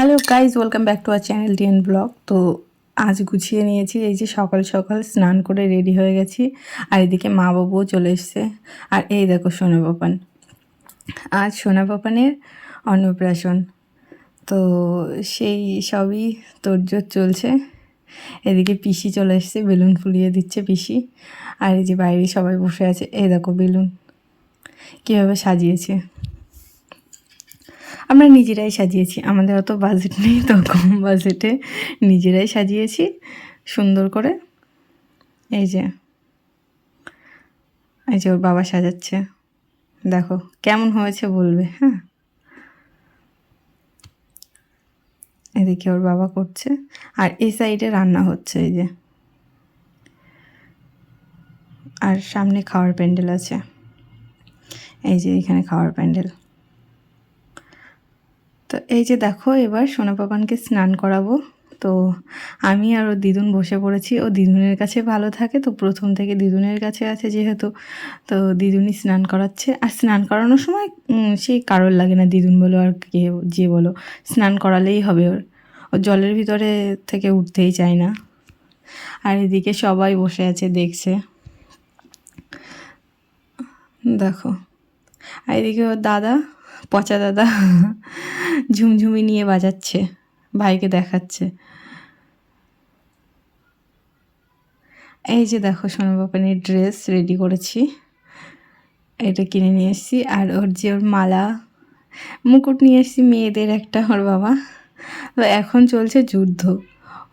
Hello guys, welcome back to our channel TN blog. তো আজ গুছিয়ে নিয়েছি, এই যে সকাল সকাল স্নান করে রেডি হয়ে গেছি। আর এদিকে মা বাবুও চলে এসছে। আর এই দেখো সোনা পাপান, আজ সোনা পাপানের অন্নপ্রাশন। তো সেই সবই তোড়জোড় চলছে। এদিকে পিসি চলে এসছে, বেলুন ফুলিয়ে দিচ্ছে পিসি। আর এই যে বাইরে সবাই বসে আছে, এই দেখো বেলুন কীভাবে সাজিয়েছে। আমরা নিজেরাই সাজিয়েছি, আমাদের অত বাজেট নেই, তো কম বাজেটে নিজেরাই সাজিয়েছি সুন্দর করে। এই যে ওর বাবা সাজাচ্ছে, দেখো কেমন হয়েছে বলবে। হ্যাঁ, এদিকে ওর বাবা করছে, আর এই সাইডে রান্না হচ্ছে। এই যে, আর সামনে খাওয়ার প্যান্ডেল আছে। এই যে এখানে খাওয়ার প্যান্ডেল। তো এই যে দেখো, এবার সোনা পাপানকে স্নান করাবো। তো আমি আর ওর দিদুন বসে পড়েছি। ও দিদুনের কাছে ভালো থাকে, তো প্রথম থেকে দিদুনের কাছে আছে যেহেতু, তো দিদুনই স্নান করাচ্ছে। আর স্নান করানোর সময় সেই কারোর লাগে না, দিদুন বলো আর কে যে বলো, স্নান করালেই হবে। ওর জলের ভিতরে থেকে উঠতেই চায় না। আর এদিকে সবাই বসে আছে দেখছে, দেখো। আর এদিকে ওর দাদা, পচা দাদা, ঝুমঝুমি নিয়ে বাজাচ্ছে, ভাইকে দেখাচ্ছে। এই যে দেখো সোনা পাপানের ড্রেস রেডি করেছি, এটা কিনে নিয়ে এসেছি। আর ওর যে ওর মালা মুকুট নিয়ে এসেছি মেয়েদের একটা, ওর বাবা। তো এখন চলছে যুদ্ধ,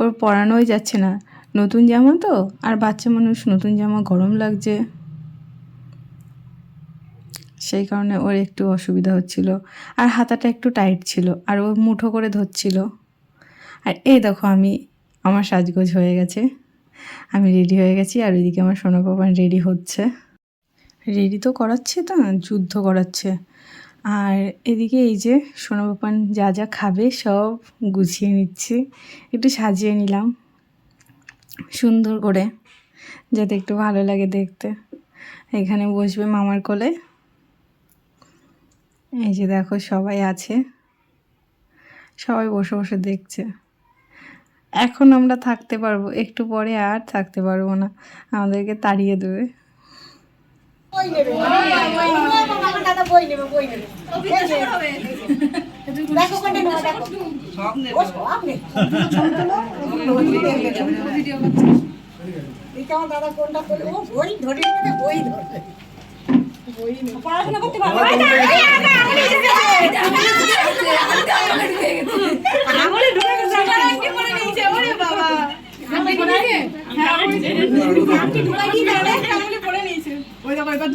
ওর পরানোই যাচ্ছে না, নতুন জামা তো, আর বাচ্চা মানুষ নতুন জামা গরম লাগছে, সেই কারণে ওর একটু অসুবিধা হচ্ছিল। আর হাতাটা একটু টাইট ছিল, আর ও মুঠো করে ধরছিল। আর এই দেখো আমার সাজগোজ হয়ে গেছে, আমি রেডি হয়ে গেছি। আর ওইদিকে আমার সোনা পাপান রেডি হচ্ছে, রেডি তো করাচ্ছে, তো যুদ্ধ করাচ্ছে। আর এদিকে এই যে সোনা পাপান যা যা খাবে সব গুছিয়ে নিচ্ছি, একটু সাজিয়ে নিলাম সুন্দর করে, যাতে একটু ভালো লাগে দেখতে। এখানে বসবে মামার কোলে। এই যে দেখো সবাই আছে, সবাই বসে বসে দেখছে। এখন আমরা থাকতে পারবো, একটু পরে আর থাকতে পারবো না, আমাদেরকে তাড়িয়ে দেবে। দাদা কোনটা বই ধরে বই ধরবে, পড়াশোনা করতে পারবো।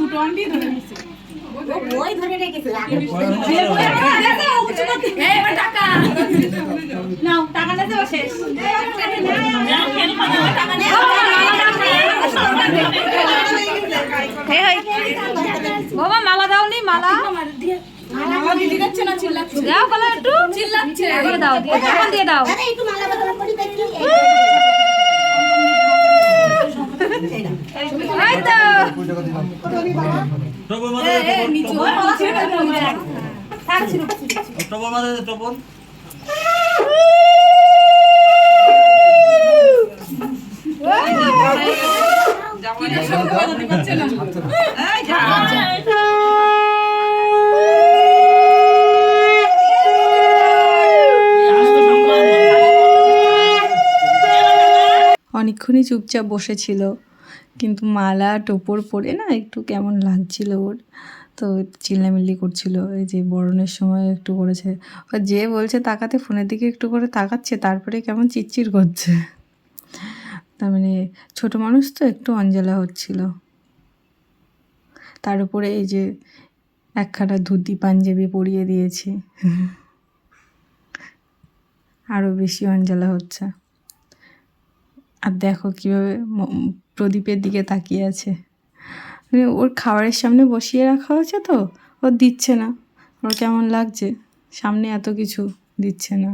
দুটো আন্টি ধরে নিচ্ছে, বই ধরে রেখেছে। নাও টাকা নিতে শেষ। বাবা মালা দাওনি, মালা দিদি যাচ্ছে না, চিল্লাচ্ছে, দাও গলা একটু চিল্লাচ্ছে, দিয়ে দাও, দিয়ে দাও, এখন দিয়ে দাও। একটু মালা বদলা করি দেখি। এই তো অনেকক্ষণই চুপচাপ বসেছিল, কিন্তু মালা টোপর পরে না একটু কেমন লাগছিল ওর, তো চিল্লামিল্লি করছিল। এই যে বরণের সময় একটু করেছে, ও যে বলছে তাকাতে, ফোনের দিকে একটু করে তাকাচ্ছে, তারপরে কেমন চিৎচির করছে। তার মানে ছোটো মানুষ তো একটু অঞ্জলা হচ্ছিল। তার উপরে এই যে একখানা ধুতি পাঞ্জাবি পরিয়ে দিয়েছি, আরও বেশি অঞ্জলা হচ্ছে। আর দেখো কীভাবে প্রদীপের দিকে তাকিয়ে আছে, মানে ওর খাবারের সামনে বসিয়ে রাখা হয়েছে, তো ও দিচ্ছে না। ওর কেমন লাগছে, সামনে এত কিছু দিচ্ছে না।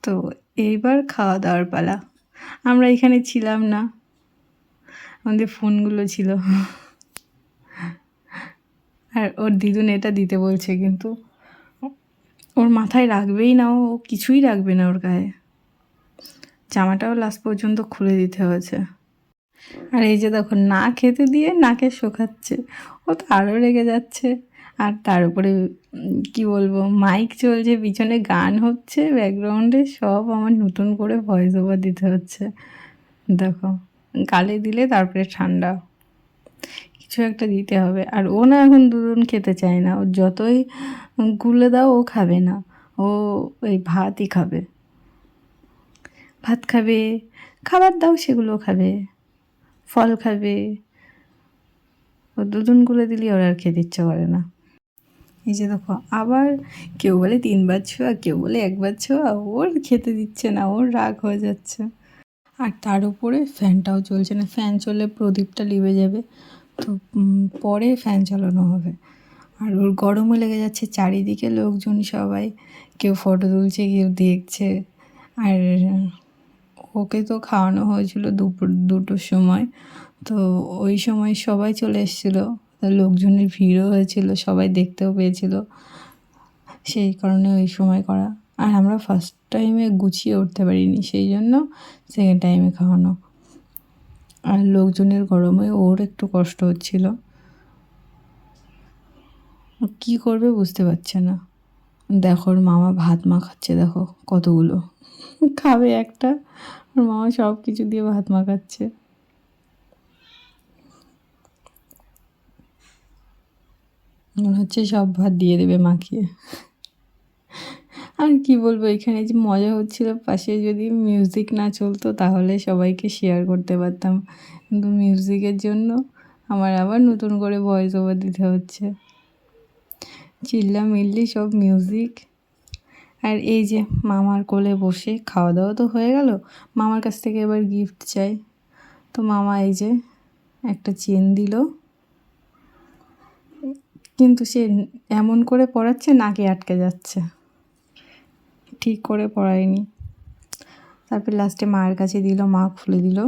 তো এইবার খাওয়া দাওয়ার পালা। আমরা এখানে ছিলাম না, আমাদের ফোনগুলো ছিল। আর ওর দিদুন এটা দিতে বলছে, কিন্তু ওর মাথায় রাখবেই না, ও কিছুই রাখবে না ওর গায়ে। জামাটাও লাস্ট পর্যন্ত খুলে দিতে হয়েছে। আর এই যে দেখো না খেতে দিয়ে নাকে শোকাচ্ছে, ও তো আরও রেগে যাচ্ছে। আর তার উপরে কি বলবো, মাইক চলছে, পিছনে গান হচ্ছে, ব্যাকগ্রাউন্ডে সব আমার নতুন করে ভয়েস ওভার দিতে হচ্ছে। দেখো গালে দিলে তারপরে ঠান্ডা, কিছু একটা দিতে হবে। আর ও না এখন দুধ খেতে চায় না, ও যতই গুলে দাও ও খাবে না, ও ওই ভাতই খাবে। ভাত খাবে, খাবার দাও সেগুলো খাবে, ফল খাবে। ও দুধুন গুলে দিলে ওর আর খেতে ইচ্ছা করে না। এই যে দেখো আবার কেউ বলে 3 বার ছোঁয়া, কেউ বলে 1 বার ছোঁয়া, ওর খেতে দিচ্ছে না, ওর রাগ হয়ে যাচ্ছে। আর তার উপরে ফ্যানটাও চলছে না, ফ্যান চললে প্রদীপটা লিভে যাবে, তো পরে ফ্যান চালানো হবে। আর ওর গরমও লেগে যাচ্ছে, চারিদিকে লোকজন সবাই, কেউ ফটো তুলছে, কেউ দেখছে। আর ওকে তো খাওয়ানো হয়েছিল দুপুর 2টোর সময়, তো ওই সময় সবাই চলে এসেছিলো, লোকজনের ভিড়ও হয়েছিল, সবাই দেখতেও পেয়েছিল, সেই কারণে ওই সময় করা। আর আমরা ফার্স্ট টাইমে গুছিয়ে উঠতে পারিনি, সেই জন্য সেকেন্ড টাইমে খাওয়ানো। আর লোকজনের গরমে ওর একটু কষ্ট হচ্ছিল, কি করবে বুঝতে পারছে না। দেখো ওর মামা ভাত মাখাচ্ছে, দেখো কতগুলো খাবে একটা, ওর মামা সব কিছু দিয়ে ভাত মাখাচ্ছে। মনে হচ্ছে সব ভাত দিয়ে দেবে মাখিয়ে। আর কি বলবো, এখানে যে মজা হচ্ছিল, পাশে যদি মিউজিক না চলতো তাহলে সবাইকে শেয়ার করতে পারতাম, কিন্তু মিউজিকের জন্য আমার আবার নতুন করে ভয়েস ওভার দিতে হচ্ছে। চিল্লামিল্লি সব মিউজিক। আর এই যে মামার কোলে বসে খাওয়া দাওয়া তো হয়ে গেল, মামার কাছ থেকে এবার গিফট চাই। তো মামা এই যে একটা চেন দিল, কিন্তু সে এমন করে পরাচ্ছে নাকে আটকে যাচ্ছে, ঠিক করে পরায়নি। তারপর লাস্টে মায়ের কাছে দিল, মা খুলে দিল।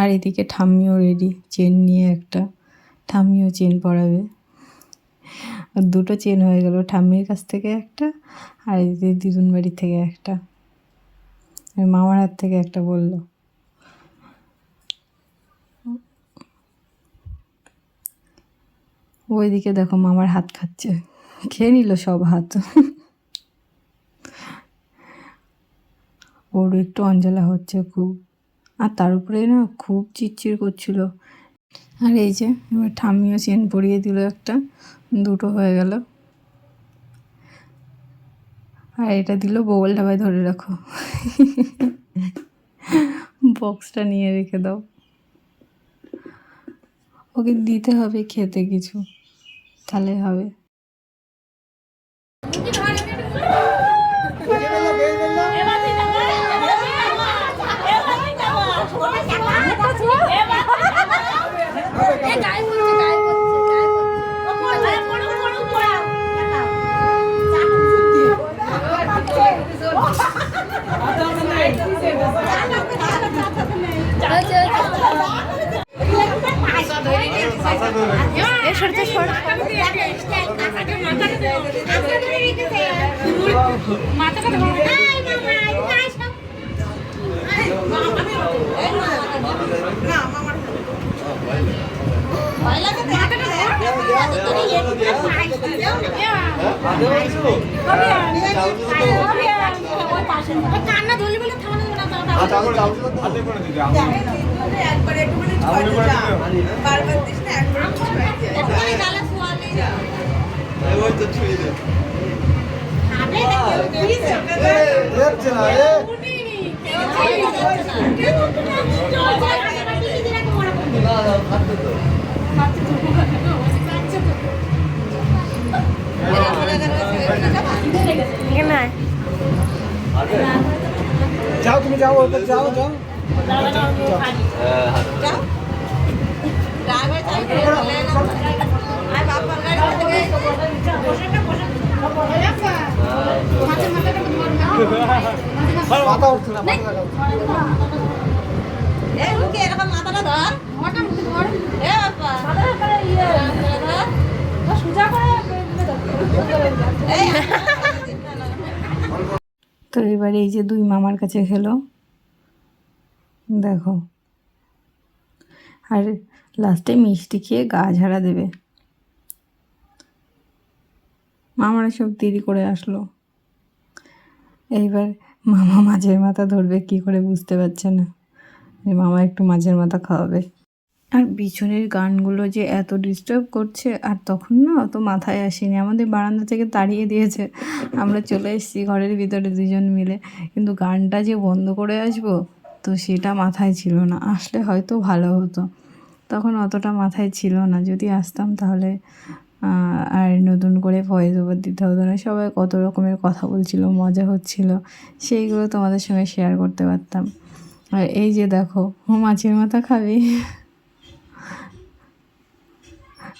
আর এদিকে ঠাম্মিও রেডি, চেন নিয়ে একটা, ঠাম্মিও চেন পরাবে। 2টো চেন হয়ে গেল, ঠাম্মির কাছ থেকে একটা, আর এদিকে দিদুন বাড়ির থেকে একটা, মামার হাত থেকে একটা বললো। ওইদিকে দেখো মামার হাত খাচ্ছে, খেয়ে নিল সব হাত। ওর একটু অঞ্জলা হচ্ছে খুব, আর তার উপরে না খুব চিড়চিড় করছিল। আর এই যে এবার ঠাম্মিও চেন পরিয়ে দিল একটা, 2টো হয়ে গেল। আর এটা দিল বগল ঢাবায় ধরে রাখো, বক্সটা নিয়ে রেখে দাও। ওকে দিতে হবে খেতে কিছু, তাহলে হবে। কান্না ধরলি বলে থামানো যাও তুমি যাও, যাও যাও মাথা উঠছে না, মাথা এরকম মাথাটা ধর। তো এবার এই যে দুই মামার কাছে খেলো, দেখো, আর লাস্টে মিষ্টি খেয়ে গা ঝাড়া দেবে। মামারা সব দেরি করে আসলো। এইবার মামা মাছের মাথা ধরবে কি করে বুঝতে পারছে না যে মামা একটু মাছের মাথা খাওয়াবে। আর পিছনের গানগুলো যে এত ডিস্টার্ব করছে, আর তখন না অত মাথায় আসেনি, আমাদের বারান্দা থেকে তাড়িয়ে দিয়েছে, আমরা চলে এসেছি ঘরের ভিতরে দুজন মিলে, কিন্তু গানটা যে বন্ধ করে আসবো তো সেটা মাথায় ছিল না। আসলে হয়তো ভালো হতো, তখন অতটা মাথায় ছিল না। যদি আসতাম তাহলে আর নতুন করে ভয়েস ওভার দিতে হতো না। সবাই কত রকমের কথা বলছিল, মজা হচ্ছিল, সেইগুলো তোমাদের সঙ্গে শেয়ার করতে পারতাম। আর এই যে দেখো, মাছের মাথা খাবি,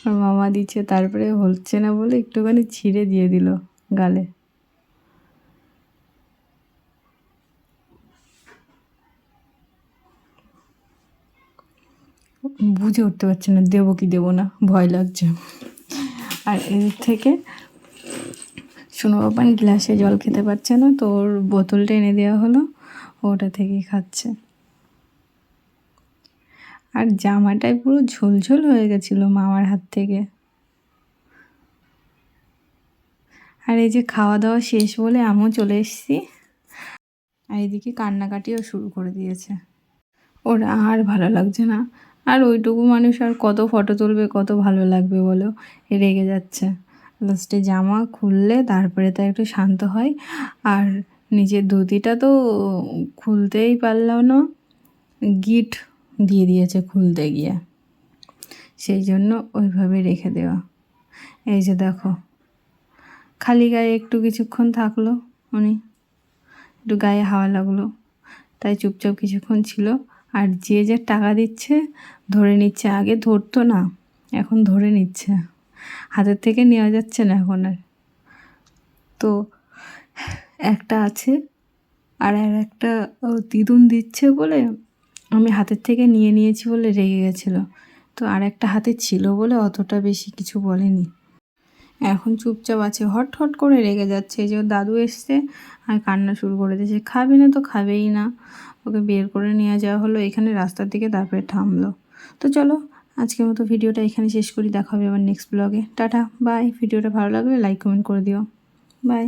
আর মামা দিচ্ছে, তারপরে হচ্ছে না বলে একটুখানি ছিঁড়ে দিয়ে দিল গালে। বুঝে উঠতে পারছে না দেবো কি দেবো না, ভয় লাগছে। আর এদিক থেকে সোনু বাবান গ্লাসে জল খেতে পারছে না, তো ওর বোতলটা এনে দেওয়া হলো, ওটা থেকেই খাচ্ছে। আর জামাটায় পুরো ঝোলঝোল হয়ে গেছিলো মামার হাত থেকে। আর এই যে খাওয়া দাওয়া শেষ বলে আমিও চলে এসেছি, আর এদিকে কান্নাকাটিও শুরু করে দিয়েছে। ওর আর ভালো লাগছে না, আর ওইটুকু মানুষ আর কত ফটো তুলবে, কত ভালো লাগবে বলো, রেগে যাচ্ছে। লাস্টে জামা খুললে তারপরে তো একটু শান্ত হয়। আর নিজের ধুতিটা তো খুলতেই পারলাম না, গিট দিয়ে দিয়েছে খুলতে গিয়ে, সেই জন্য ওইভাবে রেখে দেওয়া। এই যে দেখো, খালি গায়ে একটু কিছুক্ষণ থাকলো উনি, একটু গায়ে হাওয়া লাগলো, তাই চুপচাপ কিছুক্ষণ ছিল। আর যে যে টাকা দিচ্ছে ধরে নিচ্ছে, আগে ধরতো না, এখন ধরে নিচ্ছে, হাতের থেকে নেওয়া যাচ্ছে না এখন আর। তো একটা আছে, আর একটা দিদুন দিচ্ছে বলে আমি হাতের থেকে নিয়ে নিয়েছি বলে রেগে গেছিলো, তো আর একটা হাতে ছিল বলে অতটা বেশি কিছু বলেনি। এখন চুপচাপ আছে, হট হট করে রেগে যাচ্ছে। এই যে ওর দাদু এসছে আর কান্না শুরু করে দিয়েছে, খাবে না তো খাবেই না। ওকে বের করে নিয়ে যাওয়া হলো এখানে রাস্তার দিকে, তারপরে থামলো। তো চলো আজকের মতো ভিডিওটা এখানে শেষ করি, দেখা হবে আবার নেক্সট ব্লগে। Tata, bye. ভিডিওটা ভালো লাগলে লাইক কমেন্ট করে দিও, বাই।